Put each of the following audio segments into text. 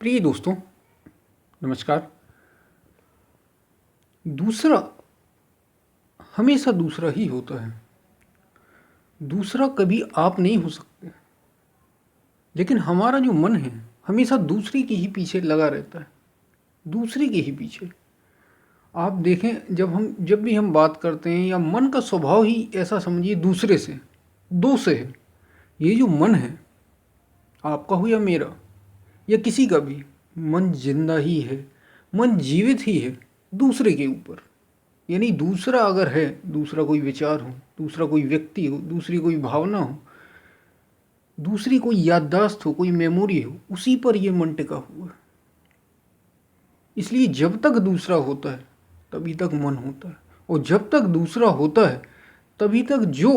प्रिय दोस्तों, नमस्कार। दूसरा हमेशा दूसरा ही होता है। दूसरा कभी आप नहीं हो सकते, लेकिन हमारा जो मन है हमेशा दूसरे के ही पीछे लगा रहता है, दूसरे के ही पीछे। आप देखें, जब भी हम बात करते हैं, या मन का स्वभाव ही ऐसा समझिए दूसरे से, दो से है। ये जो मन है, आपका हो या मेरा या किसी का भी, मन जिंदा ही है, मन जीवित ही है दूसरे के ऊपर। यानी दूसरा अगर है, दूसरा कोई विचार हो, दूसरा कोई व्यक्ति हो, दूसरी कोई भावना हो, दूसरी कोई याददाश्त हो, कोई मेमोरी हो, उसी पर यह मन टिका हुआ है। इसलिए जब तक दूसरा होता है तभी तक मन होता है, और जब तक दूसरा होता है तभी तक जो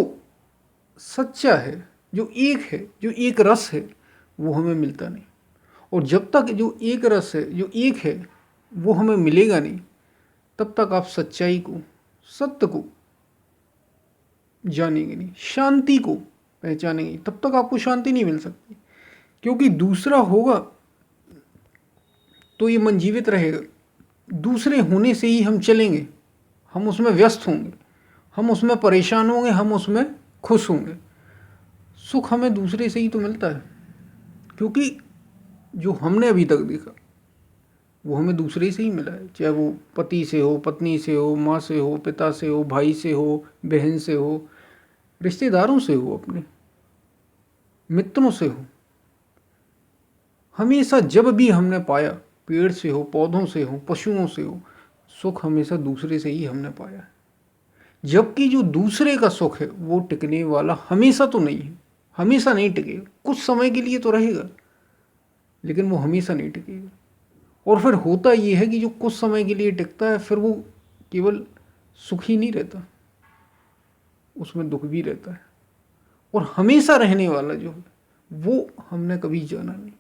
सच्चा है, जो एक है, जो एक रस है, वो हमें मिलता नहीं। और जब तक जो एक रस है, जो एक है, वो हमें मिलेगा नहीं, तब तक आप सच्चाई को, सत्य को जानेंगे नहीं, शांति को पहचानेंगे। तब तक आपको शांति नहीं मिल सकती, क्योंकि दूसरा होगा तो ये मन जीवित रहेगा। दूसरे होने से ही हम चलेंगे, हम उसमें व्यस्त होंगे, हम उसमें परेशान होंगे, हम उसमें खुश होंगे। सुख हमें दूसरे से ही तो मिलता है, क्योंकि जो हमने अभी तक देखा वो हमें दूसरे से ही मिला है। चाहे वो पति से हो, पत्नी से हो, माँ से हो, पिता से हो, भाई से हो, बहन से हो, रिश्तेदारों से हो, अपने मित्रों से हो। हमेशा जब भी हमने पाया, पेड़ से हो, पौधों से हो, पशुओं से हो, सुख हमेशा दूसरे से ही हमने पाया है। जबकि जो दूसरे का सुख है वो टिकने वाला हमेशा तो नहीं है, हमेशा नहीं टिकेगा। कुछ समय के लिए तो रहेगा, लेकिन वो हमेशा नहीं टिकेगा। और फिर होता ये है कि जो कुछ समय के लिए टिकता है, फिर वो केवल सुख ही नहीं रहता, उसमें दुख भी रहता है। और हमेशा रहने वाला जो है वो हमने कभी जाना नहीं।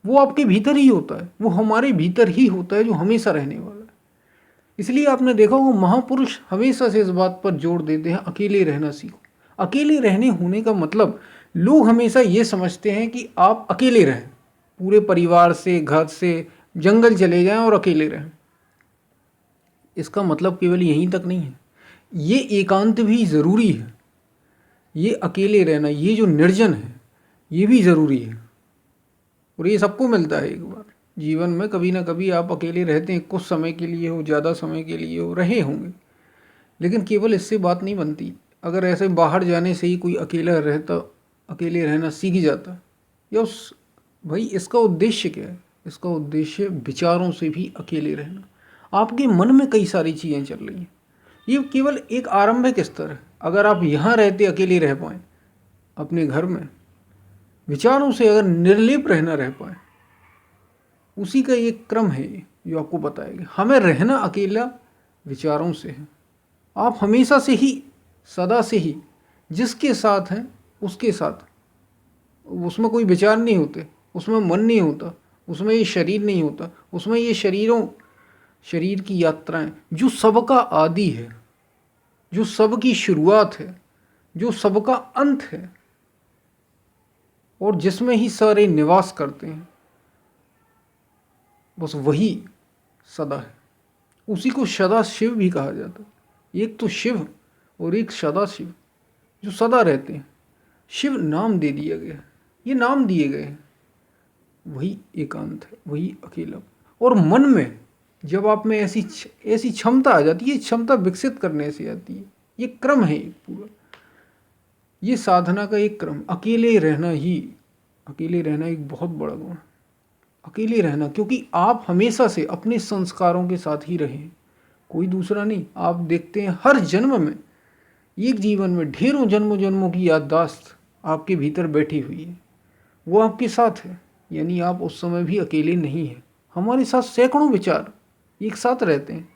वो आपके भीतर ही होता है, वो हमारे भीतर ही होता है, जो हमेशा रहने वाला है। इसलिए आपने देखा होगा, महापुरुष हमेशा से इस बात पर जोर देते हैं, अकेले रहना सीखो। अकेले रहने होने का मतलब, लोग हमेशा ये समझते हैं कि आप अकेले रहें, पूरे परिवार से, घर से जंगल चले जाएं और अकेले रहें। इसका मतलब केवल यहीं तक नहीं है, ये एकांत भी ज़रूरी है। ये अकेले रहना, ये जो निर्जन है, ये भी ज़रूरी है। और ये सबको मिलता है एक बार जीवन में। कभी ना कभी आप अकेले रहते हैं, कुछ समय के लिए हो, ज़्यादा समय के लिए हो, रहे होंगे। लेकिन केवल इससे बात नहीं बनती। अगर ऐसे बाहर जाने से ही कोई अकेला रहता, अकेले रहना सीख जाता, या उस भाई, इसका उद्देश्य क्या है? इसका उद्देश्य विचारों से भी अकेले रहना। आपके मन में कई सारी चीज़ें चल रही हैं, ये केवल एक आरंभिक स्तर है। अगर आप यहाँ रहते अकेले रह पाएँ, अपने घर में विचारों से अगर निर्लेप रहना रह पाए, उसी का एक क्रम है ये, जो आपको बताएगा। हमें रहना अकेला विचारों से है। आप हमेशा से ही, सदा से ही जिसके साथ हैं उसके साथ, उसमें कोई विचार नहीं होते, उसमें मन नहीं होता, उसमें ये शरीर नहीं होता, उसमें ये शरीर की यात्राएं, जो सबका आदि है, जो सबकी शुरुआत है, जो सबका अंत है, और जिसमें ही सारे निवास करते हैं, बस वही सदा है। उसी को सदा शिव भी कहा जाता है। एक तो शिव और एक सदा शिव, जो सदा रहते हैं। शिव नाम दे दिया गया, ये नाम दिए गए हैं। वही एकांत है, वही अकेला। और मन में जब आप में ऐसी क्षमता आ जाती है, क्षमता विकसित करने से आती है। ये क्रम है एक पूरा, ये साधना का एक क्रम। अकेले रहना एक बहुत बड़ा गुण। अकेले रहना, क्योंकि आप हमेशा से अपने संस्कारों के साथ ही रहे, कोई दूसरा नहीं। आप देखते हैं हर जन्म में, एक जीवन में ढेरों जन्मों की याददाश्त आपके भीतर बैठी हुई है, वो आपके साथ है। यानी आप उस समय भी अकेले नहीं हैं। हमारे साथ सैकड़ों विचार एक साथ रहते हैं।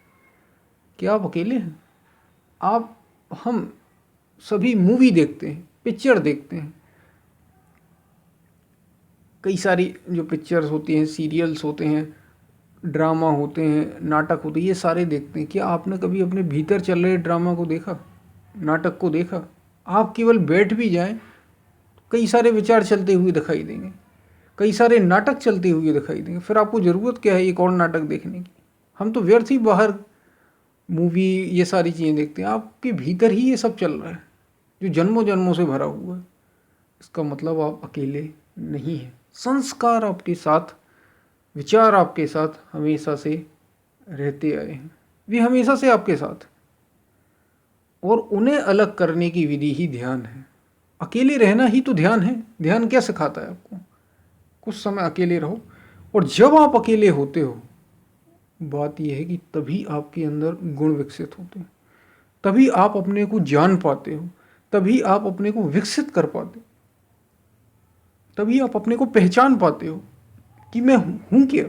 क्या आप अकेले हैं? हम सभी मूवी देखते हैं, पिक्चर देखते हैं, कई सारी जो पिक्चर्स होती हैं, सीरियल्स होते हैं, ड्रामा होते हैं, नाटक होते हैं, ये सारे देखते हैं। क्या आपने कभी अपने भीतर चल रहे ड्रामा को देखा, नाटक को देखा? आप केवल बैठ भी जाएं, कई सारे विचार चलते हुए दिखाई देंगे। कई सारे नाटक चलते हुए दिखाई देंगे, फिर आपको ज़रूरत क्या है एक और नाटक देखने की? हम तो व्यर्थ ही बाहर मूवी ये सारी चीज़ें देखते हैं। आपके भीतर ही ये सब चल रहा है जो जन्मों जन्मों से भरा हुआ है। इसका मतलब आप अकेले नहीं हैं। संस्कार आपके साथ, विचार आपके साथ हमेशा से रहते आए हैं, वे हमेशा से आपके साथ, और उन्हें अलग करने की विधि ही ध्यान है। अकेले रहना ही तो ध्यान है। ध्यान क्या सिखाता है आपको? कुछ समय अकेले रहो, और जब आप अकेले होते हो, बात यह है कि तभी आपके अंदर गुण विकसित होते हैं, तभी आप अपने को जान पाते हो, तभी आप अपने को विकसित कर पाते हो, तभी आप अपने को पहचान पाते हो कि मैं हूँ क्या।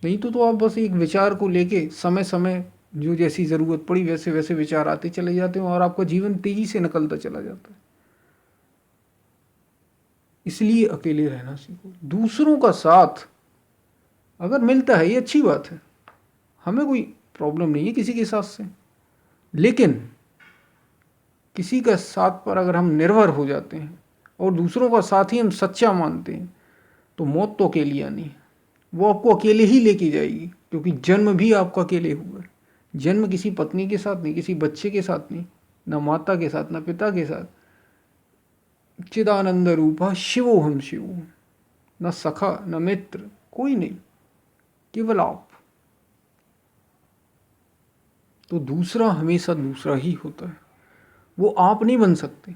नहीं तो आप बस एक विचार को लेके समय समय जो जैसी ज़रूरत पड़ी वैसे वैसे विचार आते चले जाते हो, और आपका जीवन तेजी से निकलता चला जाता है। इसलिए अकेले रहना सीखो। दूसरों का साथ अगर मिलता है ये अच्छी बात है, हमें कोई प्रॉब्लम नहीं है किसी के साथ से, लेकिन किसी का साथ पर अगर हम निर्भर हो जाते हैं और दूसरों का साथ ही हम सच्चा मानते हैं, तो मौत तो अकेली आनी है। वो आपको अकेले ही लेके जाएगी, क्योंकि जन्म भी आपका अकेले हुआ है। जन्म किसी पत्नी के साथ नहीं, किसी बच्चे के साथ नहीं, ना माता के साथ, ना पिता के साथ। चिदानंद रूपा शिवो हम शिव, न सखा न मित्र, कोई नहीं, केवल आप। तो दूसरा हमेशा दूसरा ही होता है, वो आप नहीं बन सकते।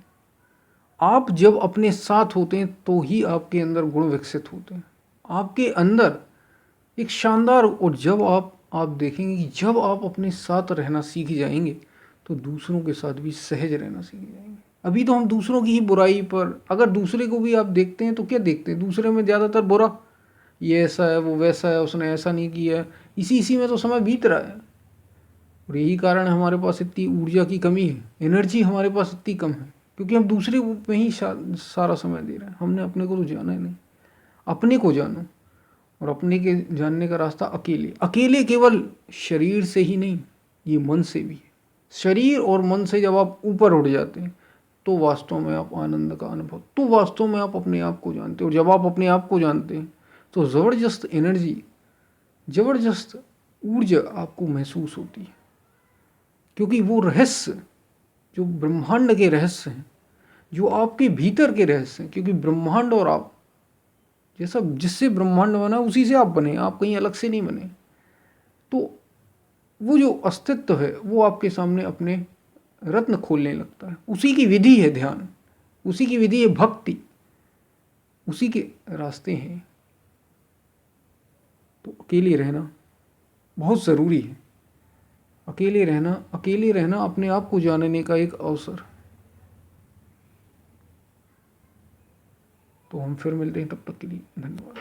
आप जब अपने साथ होते हैं तो ही आपके अंदर गुण विकसित होते हैं, आपके अंदर एक शानदार। और जब आप देखेंगे कि जब आप अपने साथ रहना सीख जाएंगे तो दूसरों के साथ भी सहज रहना सीख जाएंगे। अभी तो हम दूसरों की ही बुराई पर, अगर दूसरे को भी आप देखते हैं तो क्या देखते हैं? दूसरे में ज़्यादातर बुरा, ये ऐसा है, वो वैसा है, उसने ऐसा नहीं किया, इसी में तो समय बीत रहा है। और यही कारण है हमारे पास इतनी ऊर्जा की कमी है, एनर्जी हमारे पास इतनी कम है, क्योंकि हम दूसरे में ही सारा समय दे रहे हैं। हमने अपने को तो जाना ही नहीं। अपने को जानो, और अपने के जानने का रास्ता अकेले। अकेले केवल शरीर से ही नहीं, ये मन से भी है। शरीर और मन से जब आप ऊपर उठ जाते हैं तो वास्तव में आप आनंद का अनुभव, तो वास्तव में आप अपने आप को जानते हो। और जब आप अपने आप को जानते हैं तो ज़बरदस्त एनर्जी, ज़बरदस्त ऊर्जा आपको महसूस होती है, क्योंकि वो रहस्य जो ब्रह्मांड के रहस्य हैं, जो आपके भीतर के रहस्य हैं, क्योंकि ब्रह्मांड और आप जैसा, जिससे ब्रह्मांड बना उसी से आप बने, आप कहीं अलग से नहीं बने। तो वो जो अस्तित्व है वो आपके सामने अपने रत्न खोलने लगता है। उसी की विधि है ध्यान, उसी की विधि है भक्ति, उसी के रास्ते हैं। तो अकेले रहना बहुत ज़रूरी है। अकेले रहना अपने आप को जानने का एक अवसर। तो हम फिर मिलते हैं, तब तक के लिए धन्यवाद।